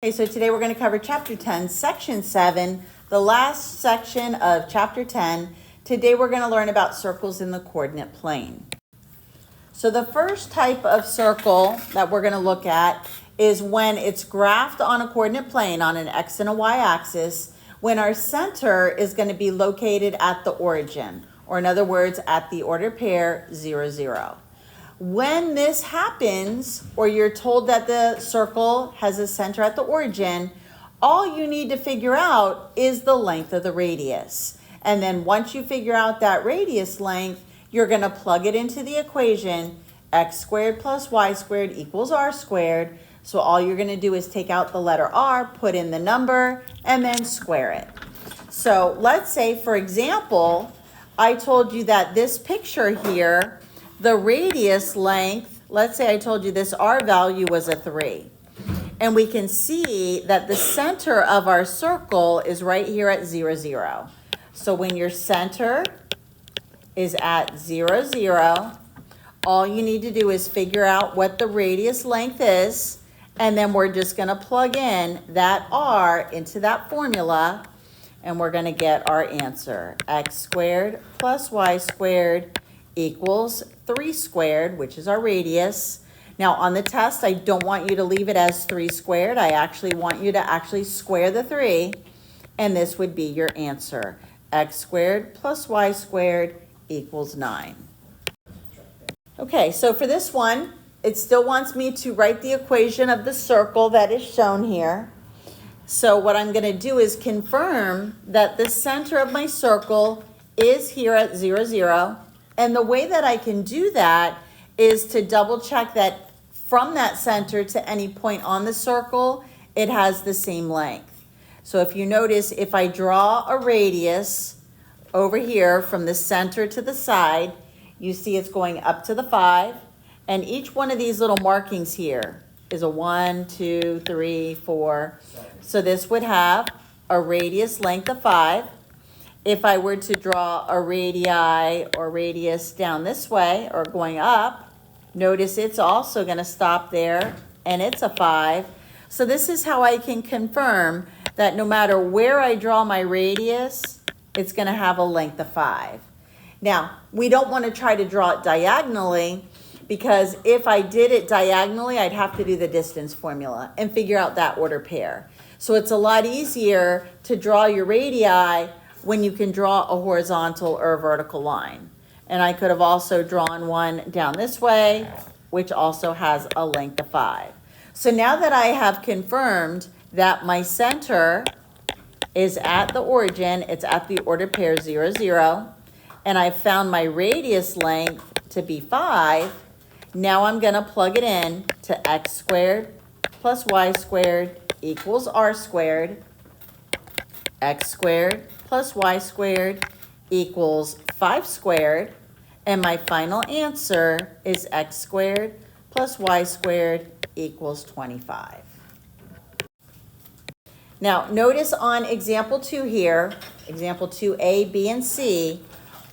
Okay, so today we're going to cover Chapter 10, Section 7, the last section of Chapter 10. Today we're going to learn about circles in the coordinate plane. So the first type of circle that we're going to look at is when it's graphed on a coordinate plane on an X and a Y axis, when our center is going to be located at the origin, or in other words, at the ordered pair 0, 0. When this happens, or you're told that the circle has a center at the origin, all you need to figure out is the length of the radius. And then once you figure out that radius length, you're going to plug it into the equation, x squared plus y squared equals r squared. So all you're going to do is take out the letter r, put in the number, and then square it. So let's say, for example, I told you that this picture here, the radius length, let's say I told you this R value was a 3. And we can see that the center of our circle is right here at 0, 0. So when your center is at 0, 0, all you need to do is figure out what the radius length is, and then we're just going to plug in that R into that formula, and we're going to get our answer. X squared plus y squared equals 3 squared, which is our radius. Now on the test, I don't want you to leave it as 3 squared. I actually want you to actually square the 3, and this would be your answer. X squared plus y squared equals 9. Okay, so for this one, it still wants me to write the equation of the circle that is shown here. So what I'm going to do is confirm that the center of my circle is here at 0, 0. And the way that I can do that is to double check that from that center to any point on the circle, it has the same length. So if you notice, if I draw a radius over here from the center to the side, you see it's going up to the 5. And each one of these little markings here is a 1, 2, 3, 4. So this would have a radius length of 5. If I were to draw a radii or radius down this way or going up, notice it's also going to stop there, and it's a 5. So this is how I can confirm that no matter where I draw my radius, it's going to have a length of 5. Now, we don't want to try to draw it diagonally, because if I did it diagonally, I'd have to do the distance formula and figure out that order pair. So it's a lot easier to draw your radii when you can draw a horizontal or a vertical line. And I could have also drawn one down this way, which also has a length of 5. So now that I have confirmed that my center is at the origin, it's at the ordered pair 0, 0, and I've found my radius length to be 5, now I'm going to plug it in to x squared plus y squared equals r squared. X squared plus y squared equals 5 squared. And my final answer is x squared plus y squared equals 25. Now, notice on example 2 here, example 2A, B, and C,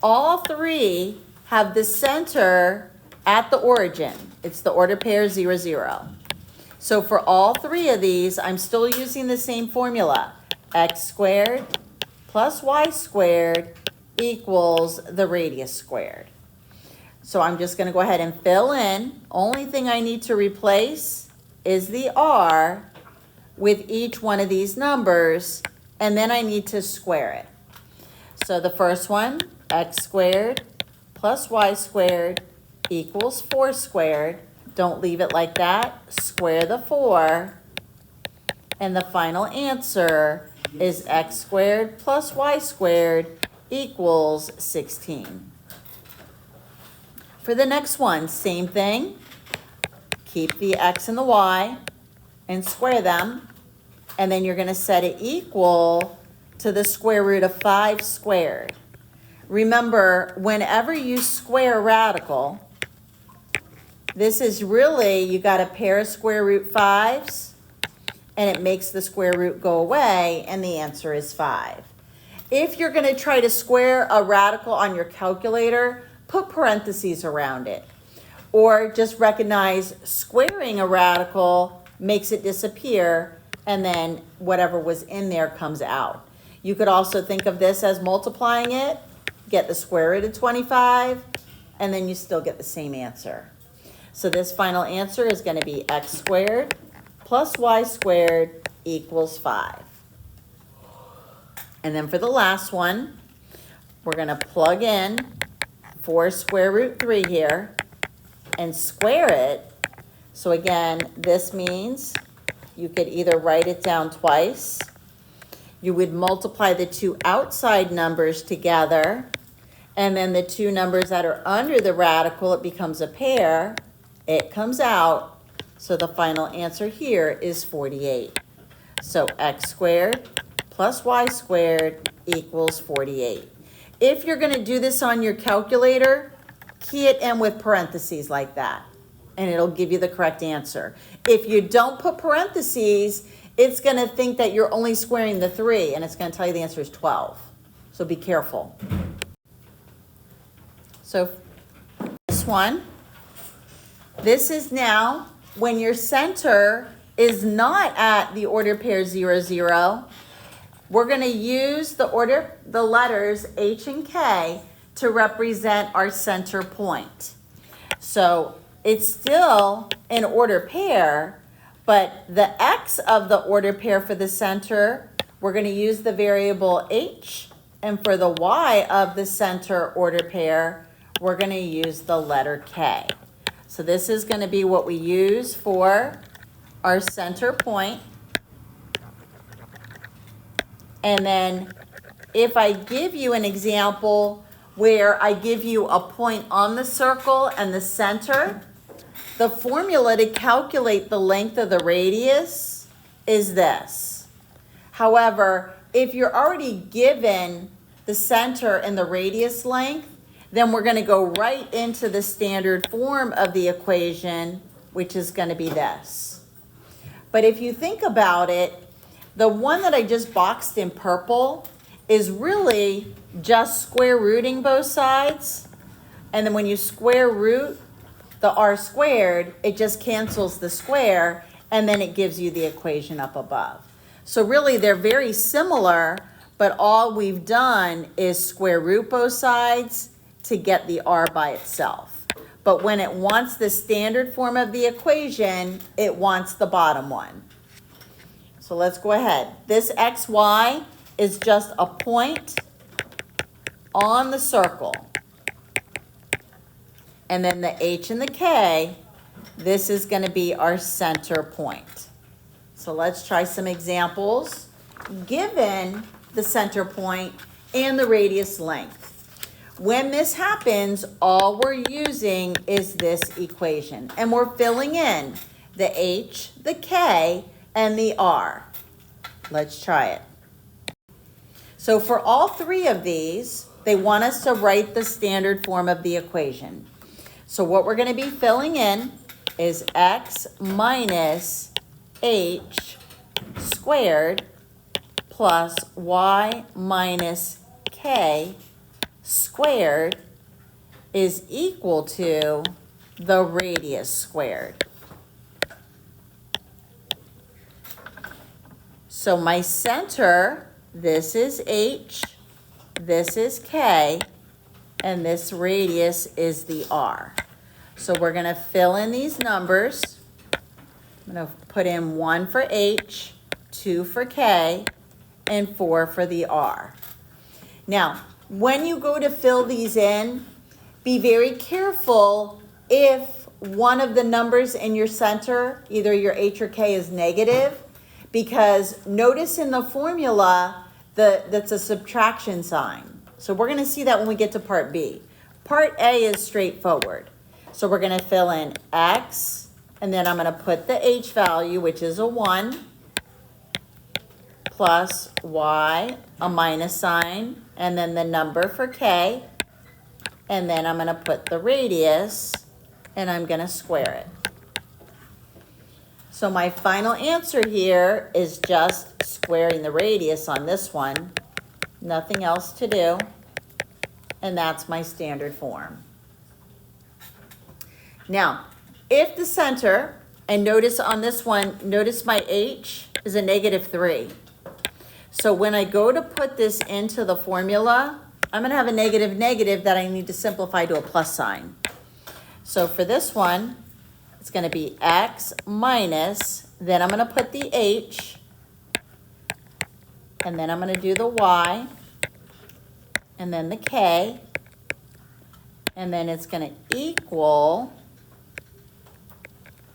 all three have the center at the origin. It's the ordered pair 0, 0. So for all three of these, I'm still using the same formula. X squared plus y squared equals the radius squared. So I'm just going to go ahead and fill in. Only thing I need to replace is the r with each one of these numbers, and then I need to square it. So the first one, x squared plus y squared equals 4 squared. Don't leave it like that. Square the 4. And the final answer is x squared plus y squared equals 16. For the next one, same thing. Keep the x and the y and square them. And then you're going to set it equal to the square root of 5 squared. Remember, whenever you square a radical, this is really, you got a pair of square root 5s, and it makes the square root go away, and the answer is 5. If you're going to try to square a radical on your calculator, put parentheses around it. Or just recognize squaring a radical makes it disappear, and then whatever was in there comes out. You could also think of this as multiplying it, get the square root of 25, and then you still get the same answer. So this final answer is going to be x squared plus y squared equals 5. And then for the last one, we're going to plug in 4 square root 3 here and square it. So again, this means you could either write it down twice. You would multiply the two outside numbers together, and then the two numbers that are under the radical, it becomes a pair. It comes out, so the final answer here is 48. So x squared plus y squared equals 48. If you're going to do this on your calculator, key it in with parentheses like that, and it'll give you the correct answer. If you don't put parentheses, it's going to think that you're only squaring the 3, and it's going to tell you the answer is 12. So be careful. So this one, this is now when your center is not at the order pair 0, 0. We're going to use the letters H and K to represent our center point. So it's still an order pair, but the x of the order pair for the center, we're going to use the variable h, and for the y of the center order pair, we're going to use the letter k. So this is going to be what we use for our center point. And then if I give you an example where I give you a point on the circle and the center, the formula to calculate the length of the radius is this. However, if you're already given the center and the radius length, then we're going to go right into the standard form of the equation, which is going to be this. But if you think about it, the one that I just boxed in purple is really just square rooting both sides. And then when you square root the r squared, it just cancels the square, and then it gives you the equation up above. So really they're very similar, but all we've done is square root both sides to get the r by itself. But when it wants the standard form of the equation, it wants the bottom one. So let's go ahead. This xy is just a point on the circle. And then the h and the k, this is going to be our center point. So let's try some examples given the center point and the radius length. When this happens, all we're using is this equation, and we're filling in the h, the k, and the r. Let's try it. So for all three of these, they want us to write the standard form of the equation. So what we're going to be filling in is x minus h squared plus y minus k squared is equal to the radius squared. So my center, this is h, this is k, and this radius is the r. So we're going to fill in these numbers. I'm going to put in 1 for h, 2 for k, and 4 for the r. Now, when you go to fill these in, be very careful if one of the numbers in your center, either your h or k, is negative, because notice in the formula that's a subtraction sign. So we're going to see that when we get to part B. Part A is straightforward. So we're going to fill in x, and then I'm going to put the h value, which is a 1, plus y, a minus sign, and then the number for k, and then I'm going to put the radius, and I'm going to square it. So my final answer here is just squaring the radius on this one, nothing else to do, and that's my standard form. Now, if the center, and notice on this one, notice my h is a -3. So when I go to put this into the formula, I'm going to have a negative that I need to simplify to a plus sign. So for this one, it's going to be x minus, then I'm going to put the h, and then I'm going to do the y, and then the k, and then it's going to equal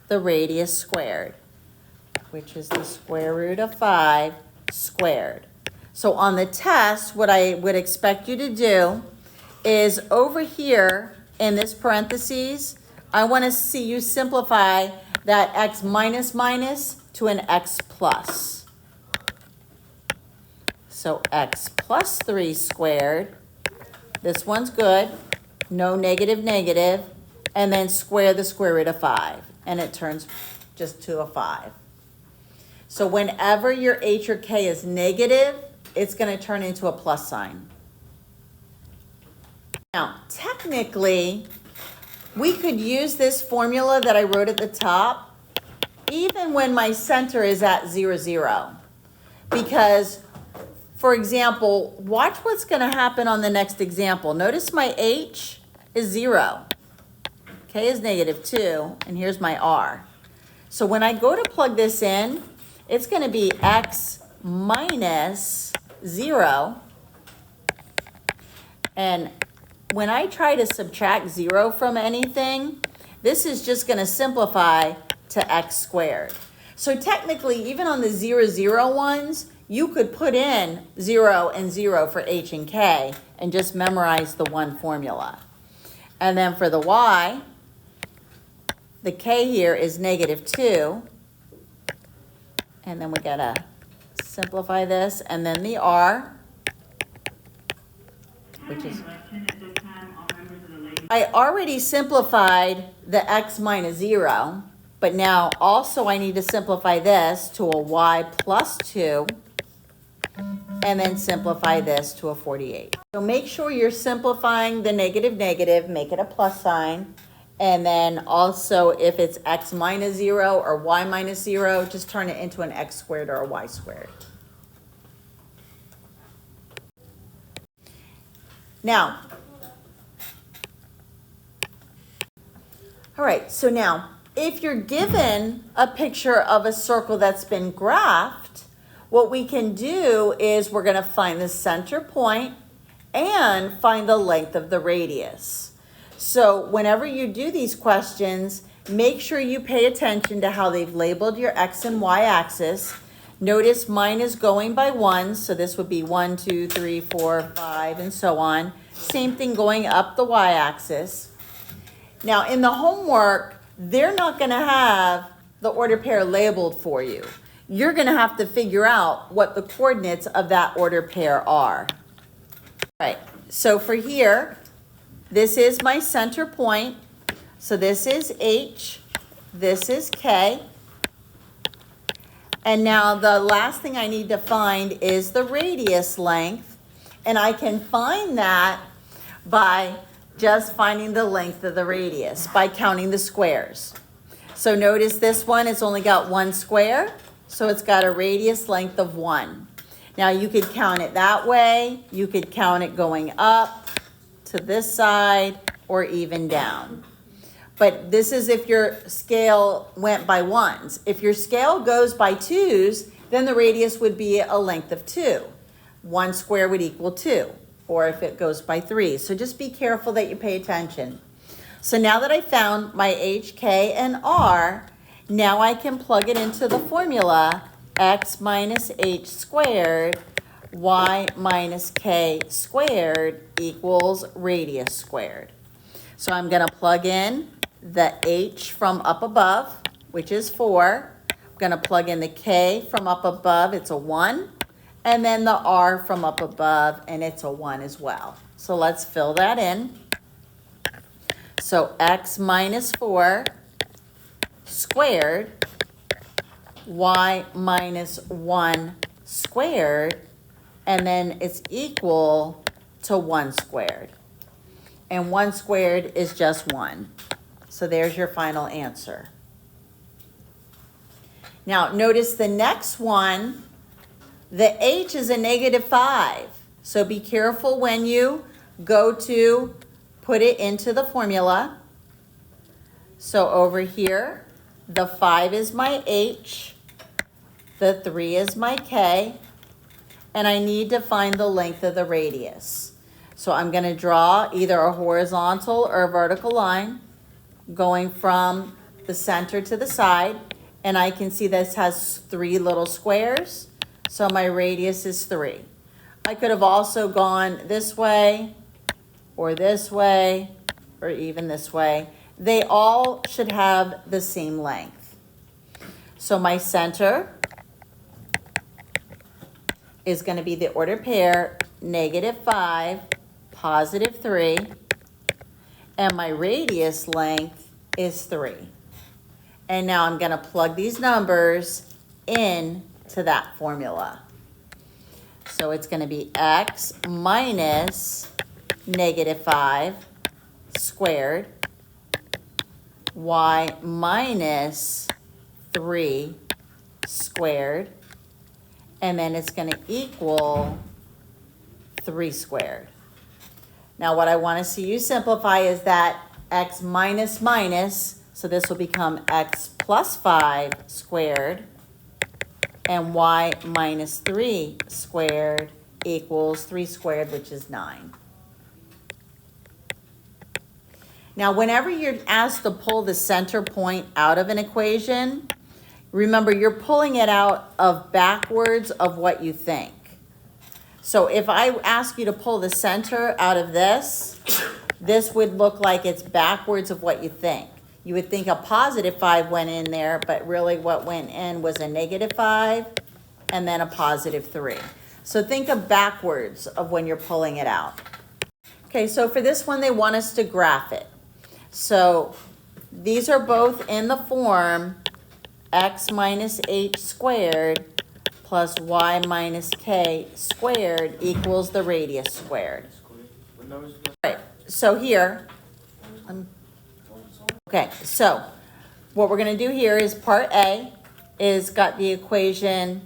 the radius squared, which is the square root of 5 squared. So on the test, what I would expect you to do is over here in this parentheses, I want to see you simplify that x minus to an x plus. So x plus 3 squared, this one's good, no negative, and then square the square root of 5, and it turns just to a 5. So whenever your h or k is negative, it's going to turn into a plus sign. Now, technically, we could use this formula that I wrote at the top even when my center is at 0, 0. Because, for example, watch what's going to happen on the next example. Notice my h is 0. K is -2, and here's my r. So when I go to plug this in, it's going to be x minus 0. And when I try to subtract 0 from anything, this is just going to simplify to x squared. So technically, even on the 0, 0 ones, you could put in 0 and 0 for h and k and just memorize the one formula. And then for the y, the k here is -2. And then we got to simplify this. And then the r, which is... I already simplified the x minus 0, but now also I need to simplify this to a y plus 2, and then simplify this to a 48. So make sure you're simplifying the negative, make it a plus sign, and then also if it's x minus 0 or y minus 0, just turn it into an x squared or a y squared. Now, all right, so now, if you're given a picture of a circle that's been graphed, what we can do is we're going to find the center point and find the length of the radius. So whenever you do these questions, make sure you pay attention to how they've labeled your x and y axis. Notice mine is going by 1, so this would be 1, 2, 3, 4, 5, and so on. Same thing going up the y-axis. Now, in the homework, they're not going to have the order pair labeled for you. You're going to have to figure out what the coordinates of that order pair are. All right, so for here, this is my center point. So this is H, this is K. And now the last thing I need to find is the radius length. And I can find that by just finding the length of the radius, by counting the squares. So notice this one, it's only got 1 square, so it's got a radius length of 1. Now you could count it that way, you could count it going up to this side, or even down. But this is if your scale went by 1s. If your scale goes by 2s, then the radius would be a length of 2. 1 square would equal 2, or if it goes by 3. So just be careful that you pay attention. So now that I found my h, k, and r, now I can plug it into the formula x minus h squared, y minus k squared equals radius squared. So I'm going to plug in the h from up above, which is 4. I'm going to plug in the k from up above, it's a 1. And then the r from up above, and it's a 1 as well. So let's fill that in. So x minus 4 squared, y minus 1 squared, and then it's equal to 1 squared. And 1 squared is just 1. So there's your final answer. Now, notice the next one, the h is a -5. So be careful when you go to put it into the formula. So over here, the 5 is my h, the 3 is my k, and I need to find the length of the radius. So I'm going to draw either a horizontal or a vertical line going from the center to the side, and I can see this has 3 little squares, so my radius is 3. I could have also gone this way, or even this way. They all should have the same length. So my center is going to be the ordered pair, -5, +3, and my radius length is 3. And now I'm going to plug these numbers into that formula. So it's going to be x minus -5 squared, y minus 3 squared, and then it's going to equal 3 squared. Now what I want to see you simplify is that x minus minus, so this will become x plus 5 squared, and y minus 3 squared equals 3 squared, which is 9. Now, whenever you're asked to pull the center point out of an equation, remember you're pulling it out of backwards of what you think. So if I ask you to pull the center out of this, this would look like it's backwards of what you think. You would think a +5 went in there, but really what went in was a -5 and then a +3. So think of backwards of when you're pulling it out. Okay, so for this one, they want us to graph it. So these are both in the form x minus h squared plus y minus k squared equals the radius squared. All right, so here, okay, so what we're going to do here is part A is got the equation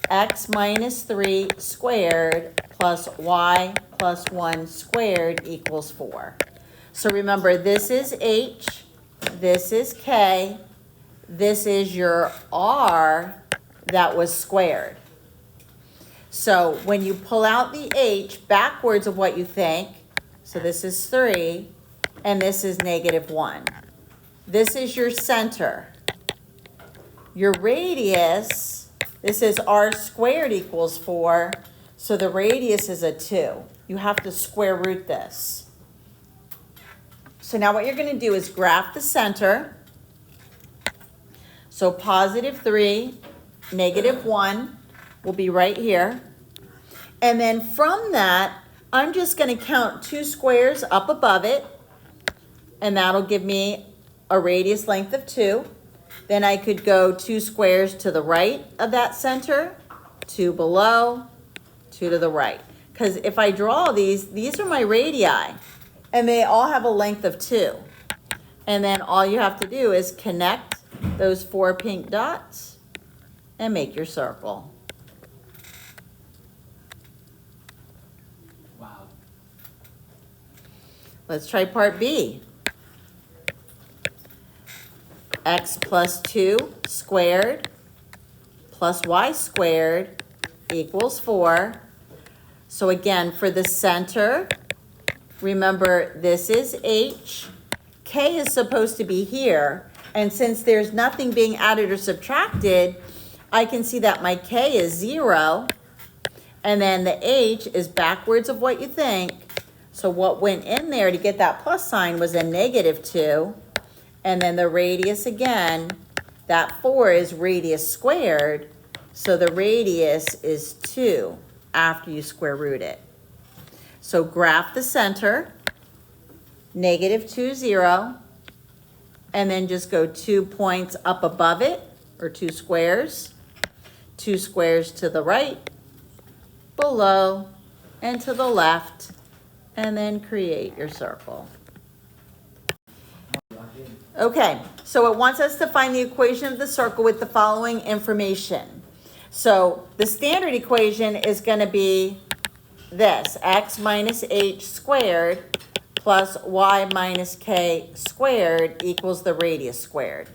x minus 3 squared plus y plus 1 squared equals 4. So remember, this is h, this is k, this is your r that was squared. So when you pull out the h backwards of what you think, so this is 3, and this is -1. This is your center. Your radius, this is r squared equals 4, so the radius is a 2. You have to square root this. So now what you're going to do is graph the center. So +3, -1 will be right here. And then from that, I'm just going to count 2 squares up above it, and that'll give me a radius length of 2. Then I could go 2 squares to the right of that center, 2 below, 2 to the right. Because if I draw these are my radii, and they all have a length of 2. And then all you have to do is connect those 4 pink dots and make your circle. Wow. Let's try part B. X plus 2 squared plus y squared equals 4. So again, for the center, remember this is h, k is supposed to be here, and since there's nothing being added or subtracted, I can see that my k is 0, and then the h is backwards of what you think. So what went in there to get that plus sign was a -2, and then the radius again, that 4 is radius squared, so the radius is 2 after you square root it. So graph the center, -2, 0, and then just go 2 points up above it, or 2 squares to the right, below, and to the left, and then create your circle. Okay, so it wants us to find the equation of the circle with the following information. So the standard equation is going to be this, x minus h squared plus y minus k squared equals the radius squared.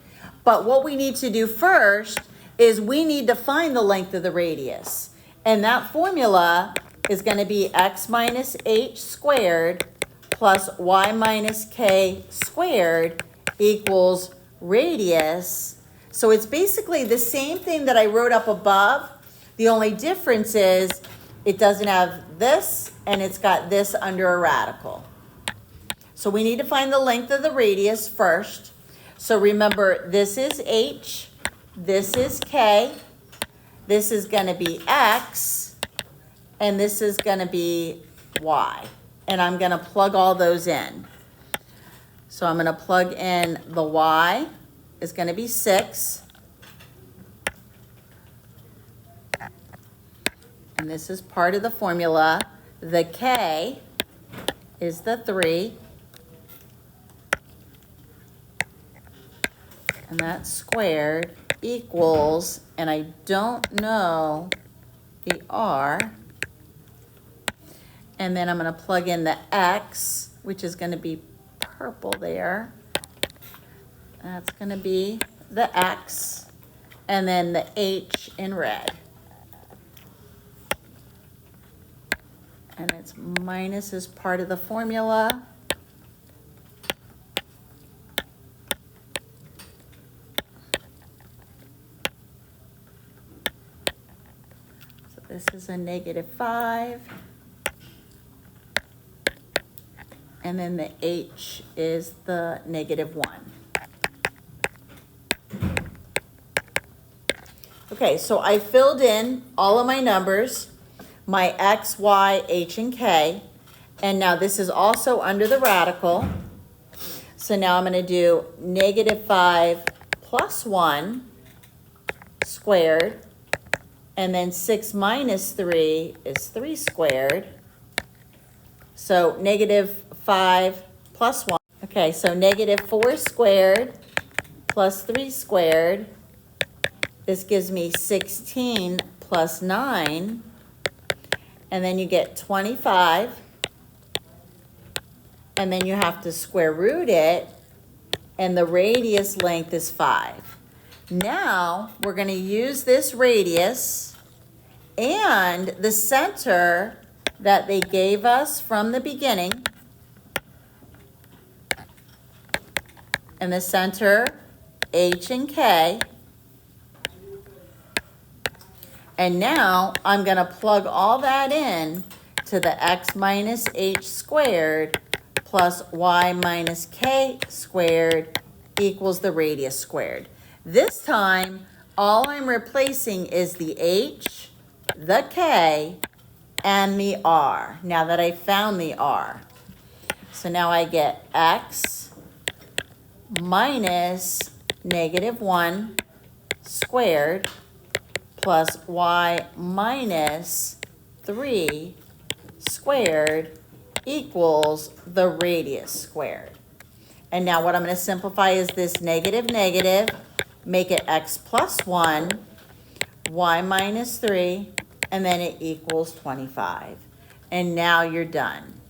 But what we need to do first is we need to find the length of the radius. And that formula is going to be x minus h squared plus y minus k squared equals radius. So it's basically the same thing that I wrote up above. The only difference is it doesn't have this and it's got this under a radical. So we need to find the length of the radius first. So remember, this is h, this is k, this is going to be x, and this is going to be y. And I'm going to plug all those in. So I'm going to plug in the y is going to be 6. And this is part of the formula. The k is the 3. And that squared equals, and I don't know the r. And then I'm going to plug in the x, which is going to be purple there. That's going to be the x, and then the h in red. And it's minus as part of the formula. So this is a -5. And then the h is the -1. Okay, so I filled in all of my numbers, my x, y, h, and k. And now this is also under the radical. So now I'm going to do -5 plus 1 squared. And then 6 minus 3 is 3 squared. So -5 plus 1. Okay, so -4 squared plus 3 squared. This gives me 16 plus 9. And then you get 25. And then you have to square root it. And the radius length is 5. Now we're going to use this radius and the center that they gave us from the beginning. And the center, h and k. And now I'm going to plug all that in to the x minus h squared plus y minus k squared equals the radius squared. This time, all I'm replacing is the h, the k, and the r, now that I found the r. So now I get x minus -1 squared plus y minus 3 squared equals the radius squared. And now what I'm going to simplify is this negative, make it x plus 1, y minus 3, and then it equals 25. And now you're done.